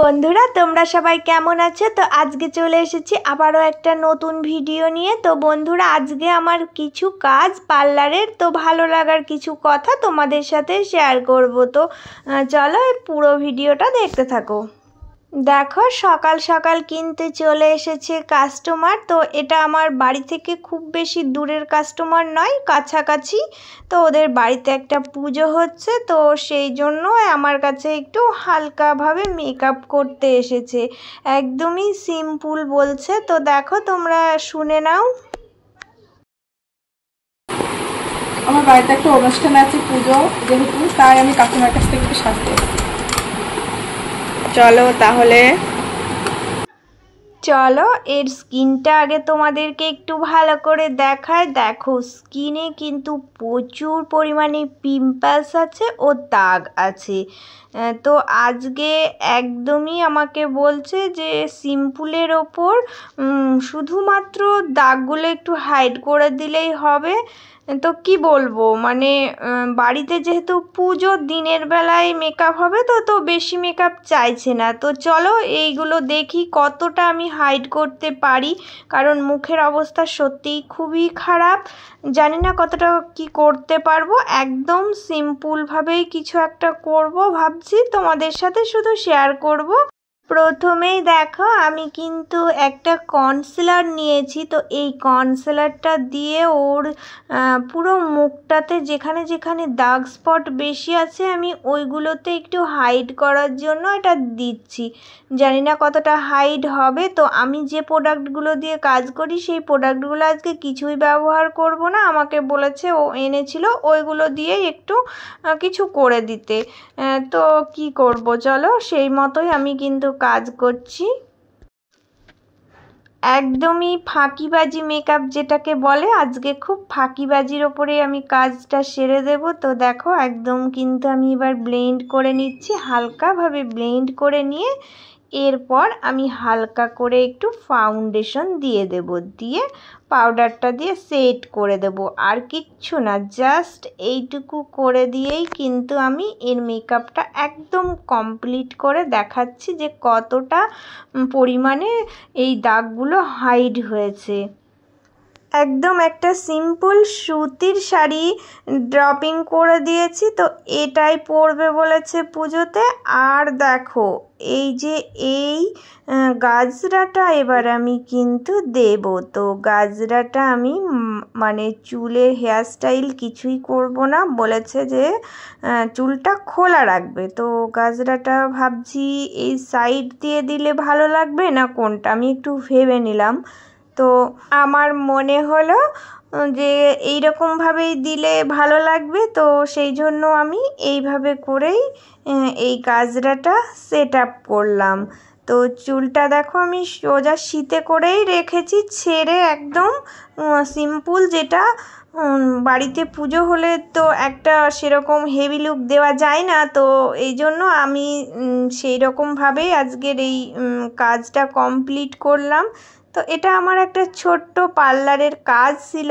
বন্ধুরা তোমরা সবাই কেমন আছো? তো আজকে চলে এসেছি আবারও একটা নতুন ভিডিও নিয়ে। তো বন্ধুরা আজকে আমার কিছু কাজ পার্লারের, তো ভালো লাগার কিছু কথা তোমাদের সাথে শেয়ার করব। তো চলো পুরো ভিডিওটা দেখতে থাকো। দেখো সকাল সকাল কিন্তু চলে এসেছে কাস্টমার। তো এটা আমার বাড়ি থেকে খুব বেশি দূরের কাস্টমার নয়, কাছাকাছি। তো ওদের বাড়িতে একটা পুজো হচ্ছে, তো সেই জন্য আমার কাছে একটু হালকাভাবে মেকআপ করতে এসেছে। একদমই সিম্পল বলছে, তো দেখো তোমরা শুনে নাও। আমার বাড়িতে একটা অনুষ্ঠান আছে, পুজো যেহেতু, তাই আমি কাকিমার কাছ থেকে একটু সাজতে। চলো তাহলে চলো এর স্কিনটা আগে তোমাদেরকে একটু ভালো করে দেখায়। দেখো স্কিনে কিন্তু প্রচুর পরিমাণে পিম্পলস আছে ও দাগ আছে। তো আজকে একদমই আমাকে বলছে যে সিম্পলের ওপর শুধুমাত্র দাগগুলো একটু হাইড করে দিলেই হবে। তো কি বলবো, মানে বাড়িতে যেহেতু পুজো, দিনের বেলায় মেকআপ হবে, তো তো বেশি মেকআপ চাইছে না। তো চলো এইগুলো দেখি কতটা আমি হাইড করতে পারি, কারণ মুখের অবস্থা সত্যিই খুবই খারাপ। জানি না কতটা কি করতে পারবো। একদম সিম্পলভাবেই কিছু একটা করব ভাবছি, তোমাদের সাথে শুধু শেয়ার করব। প্রথমেই দেখো আমি কিন্তু একটা কনসিলার নিয়েছি। তো এই কনসিলারটা দিয়ে ওর পুরো মুখটাতে যেখানে যেখানে দাগ স্পট বেশি আছে আমি ওইগুলোতে একটু হাইড করার জন্য এটা দিচ্ছি। জানি না কতটা হাইড হবে। তো আমি যে প্রোডাক্টগুলো দিয়ে কাজ করি সেই প্রোডাক্টগুলো আজকে কিছুই ব্যবহার করব না। আমাকে বলেছে, ও এনেছিল ওইগুলো দিয়ে একটু কিছু করে দিতে। তো কি করব, চলো সেই মতোই আমি কিন্তু কাজ করছি। একদমই ফাঁকিবাজি মেকআপ যেটাকে বলে, আজকে খুব ফাঁকিবাজির ওপরে আমি কাজটা সেরে দেব। তো দেখো একদম কিন্তু আমি এবার ব্লেন্ড করে নিচ্ছি, হালকাভাবে ব্লেন্ড করে নিয়ে এরপর আমি হালকা করে একটু ফাউন্ডেশন দিয়ে দেব, দিয়ে পাউডারটা দিয়ে সেট করে দেব। আর কিচ্ছু না, জাস্ট এইটুকু করে দিয়েই কিন্তু আমি এর মেকআপটা একদম কমপ্লিট করে দেখাচ্ছি যে কতটা পরিমাণে এই দাগগুলো হাইড হয়েছে। একদম একটা সিম্পল সুতির শাড়ি ড্রপিং করে দিয়েছি। তো এটাই পরবে বলেছে পুজোতে। আর দেখো এই যে এই গাজরাটা এবার আমি কিন্তু দেব। তো গাজরাটা আমি মানে চুলের হেয়ারস্টাইল কিছুই করব না, বলেছে যে চুলটা খোলা রাখবে। তো গাজরাটা ভাবছি এই সাইড দিয়ে দিলে ভালো লাগবে না কোনটা, আমি একটু ভেবে নিলাম। তো আমার মনে হলো যে এইরকমভাবেই দিলে ভালো লাগবে। তো সেই জন্য আমি এইভাবে করেই এই গাজরাটা সেট আপ করলাম। তো চুলটা দেখো আমি সোজা শীতে করেই রেখেছি, ছেড়ে একদম সিম্পল, যেটা বাড়িতে পুজো হলে তো একটা সেরকম হেভি লুক দেওয়া যায় না। তো এই জন্য আমি সেই রকমভাবেই আজকের এই কাজটা কমপ্লিট করলাম। তো এটা আমার একটা ছোট্ট পার্লারের কাজ ছিল।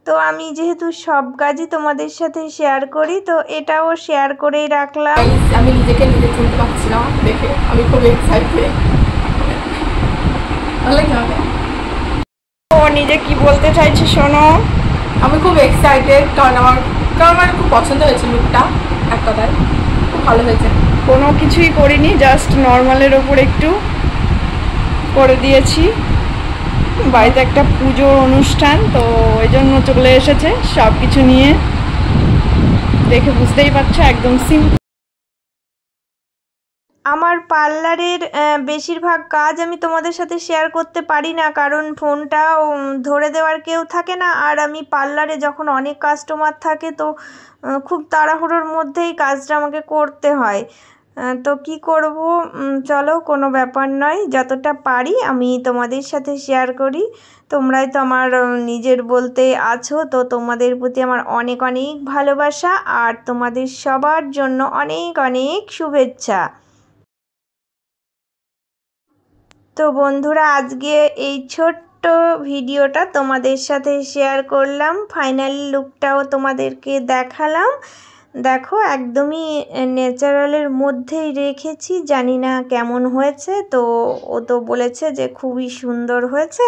তো আমি যেহেতু সব কাজই তোমাদের সাথে শেয়ার করি, তো এটাও শেয়ার করেই রাখলাম। আমি নিজেকে নিজে চিনতে পারছিলাম দেখে, আমি খুব এক্সাইটেড। ও নিজে কি বলতে চাইছে শোনো। আমি খুব এক্সাইটেড, কারণ আমার খুব পছন্দ হয়েছে লুকটা। এক কথায় খুব ভালো হয়েছে। কোনো কিছুই করিনি, জাস্ট নর্মালের ওপর একটু করে দিয়েছি। বাড়িতে একটা পুজোর অনুষ্ঠান, তো ওই জন্য চলে এসেছে সব কিছু নিয়ে, দেখে বুঝতেই পারছো একদম সিম্পল। আমার পার্লারের বেশিরভাগ কাজ আমি তোমাদের সাথে শেয়ার করতে পারি না, কারণ ফোনটা ধরে দেওয়ার কেউ থাকে না। আর আমি পার্লারে যখন অনেক কাস্টমার থাকে, তো খুব তাড়াহুড়োর মধ্যেই কাজটা আমাকে করতে হয়। তো কি করব, চলো কোনো ব্যাপার নয়, যতটা পারি আমি তোমাদের সাথে শেয়ার করি। তোমরাই তো আমার নিজের বলতে আছো, তো তোমাদের প্রতি আমার অনেক অনেক ভালোবাসা, আর তোমাদের সবার জন্য অনেক অনেক শুভেচ্ছা। তো বন্ধুরা আজকে এই ছোট্ট ভিডিওটা তোমাদের সাথে শেয়ার করলাম, ফাইনাল লুকটাও তোমাদেরকে দেখালাম। দেখো একদমই ন্যাচারালের মধ্যেই রেখেছি, জানি না কেমন হয়েছে। তো ও তো বলেছে যে খুবই সুন্দর হয়েছে।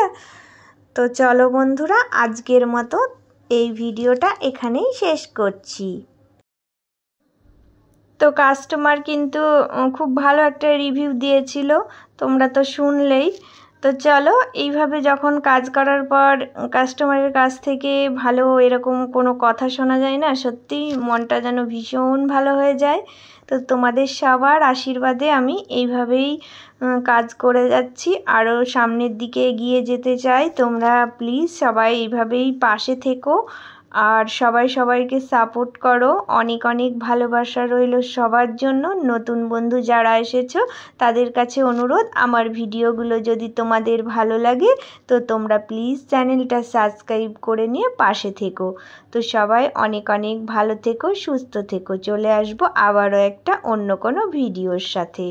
তো চলো বন্ধুরা, আজকের মতো এই ভিডিওটা এখানেই শেষ করছি। তো কাস্টমার কিন্তু খুব ভালো একটা রিভিউ দিয়েছিল, তোমরা তো শুনলেই। তো চলো, এইভাবে যখন কাজ করার পর কাস্টমারের কাছ থেকে ভালো এরকম কোনো কথা শোনা যায় না, সত্যিই মনটা যেন ভীষণ ভালো হয়ে যায়। তো তোমাদের সবার আশীর্বাদে আমি এইভাবেই কাজ করে যাচ্ছি, আরও সামনের দিকে এগিয়ে যেতে চাই। তোমরা প্লিজ সবাই এইভাবেই পাশে থেকো আর সবাই সবাইকে সাপোর্ট করো। অনেক অনেক ভালোবাসা রইল সবার জন্য। নতুন বন্ধু যারা এসেছো তাদের কাছে অনুরোধ, আমার ভিডিওগুলো যদি তোমাদের ভালো লাগে তো তোমরা প্লিজ চ্যানেলটা সাবস্ক্রাইব করে নিয়ে পাশে থেকো। তো সবাই অনেক অনেক ভালো থেকো, সুস্থ থেকো। চলে আসবো আবারও একটা অন্য কোনো ভিডিওর সাথে।